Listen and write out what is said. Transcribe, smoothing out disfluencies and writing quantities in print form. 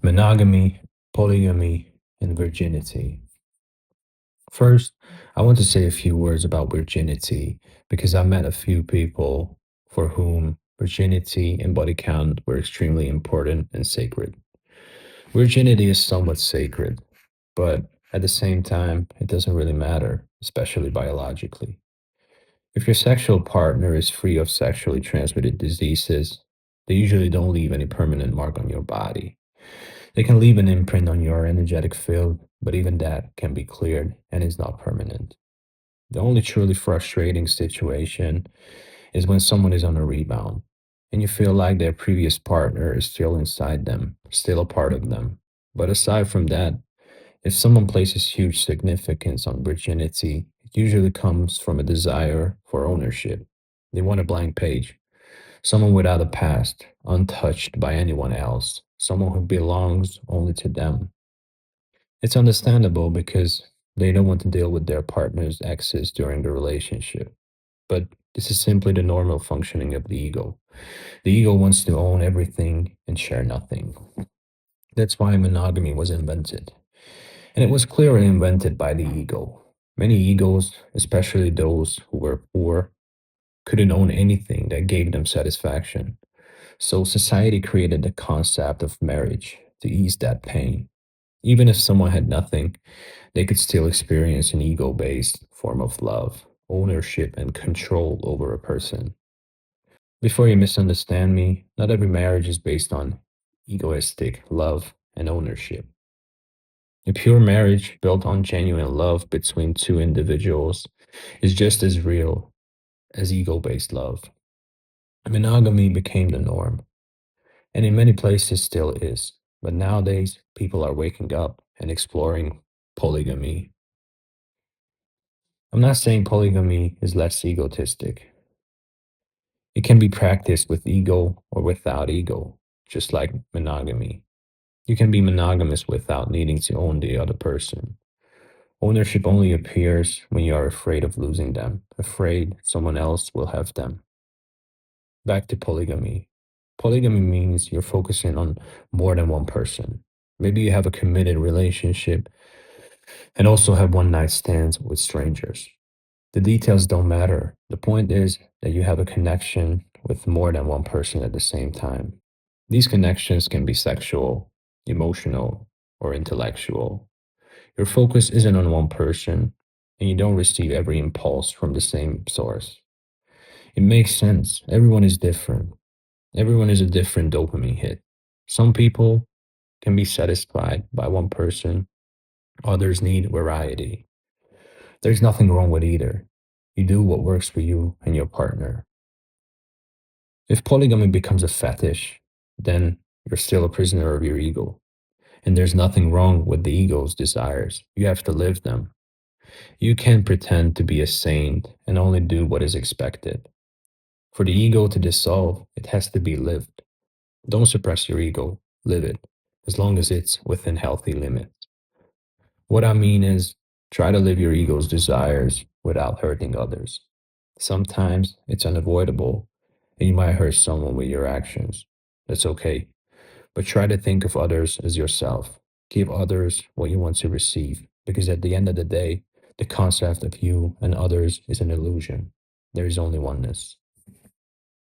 Monogamy, polygamy, and virginity. First, I want to say a few words about virginity because I met a few people for whom virginity and body count were extremely important and sacred. Virginity is somewhat sacred, but at the same time, it doesn't really matter, especially biologically. If your sexual partner is free of sexually transmitted diseases, they usually don't leave any permanent mark on your body. They can leave an imprint on your energetic field, but even that can be cleared and is not permanent. The only truly frustrating situation is when someone is on a rebound and you feel like their previous partner is still inside them, still a part of them. But aside from that, if someone places huge significance on virginity, it usually comes from a desire for ownership. They want a blank page, someone without a past, untouched by anyone else, someone who belongs only to them. It's understandable because they don't want to deal with their partner's exes during the relationship. But this is simply the normal functioning of the ego. The ego wants to own everything and share nothing. That's why monogamy was invented. And it was clearly invented by the ego. Many egos, especially those who were poor, couldn't own anything that gave them satisfaction. So society created the concept of marriage to ease that pain. Even if someone had nothing, they could still experience an ego based form of love, ownership, and control over a person. Before you misunderstand me, not every marriage is based on egoistic love and ownership. A pure marriage built on genuine love between two individuals is just as real as ego based love. Monogamy became the norm, and in many places still is. But nowadays, people are waking up and exploring polygamy. I'm not saying polygamy is less egotistic. It can be practiced with ego or without ego, just like monogamy. You can be monogamous without needing to own the other person. Ownership only appears when you are afraid of losing them, afraid someone else will have them. Back to polygamy. Polygamy means you're focusing on more than one person. Maybe you have a committed relationship and also have one night stands with strangers. The details don't matter. The point is that you have a connection with more than one person at the same time. These connections can be sexual, emotional, or intellectual. Your focus isn't on one person, and you don't receive every impulse from the same source. It makes sense. Everyone is different. Everyone is a different dopamine hit. Some people can be satisfied by one person, others need variety. There's nothing wrong with either. You do what works for you and your partner. If polygamy becomes a fetish, then you're still a prisoner of your ego. And there's nothing wrong with the ego's desires. You have to live them. You can't pretend to be a saint and only do what is expected. For the ego to dissolve, it has to be lived. Don't suppress your ego, live it, as long as it's within healthy limits. What I mean is, try to live your ego's desires without hurting others. Sometimes it's unavoidable, and you might hurt someone with your actions. That's okay. But try to think of others as yourself. Give others what you want to receive, because at the end of the day, the concept of you and others is an illusion. There is only oneness.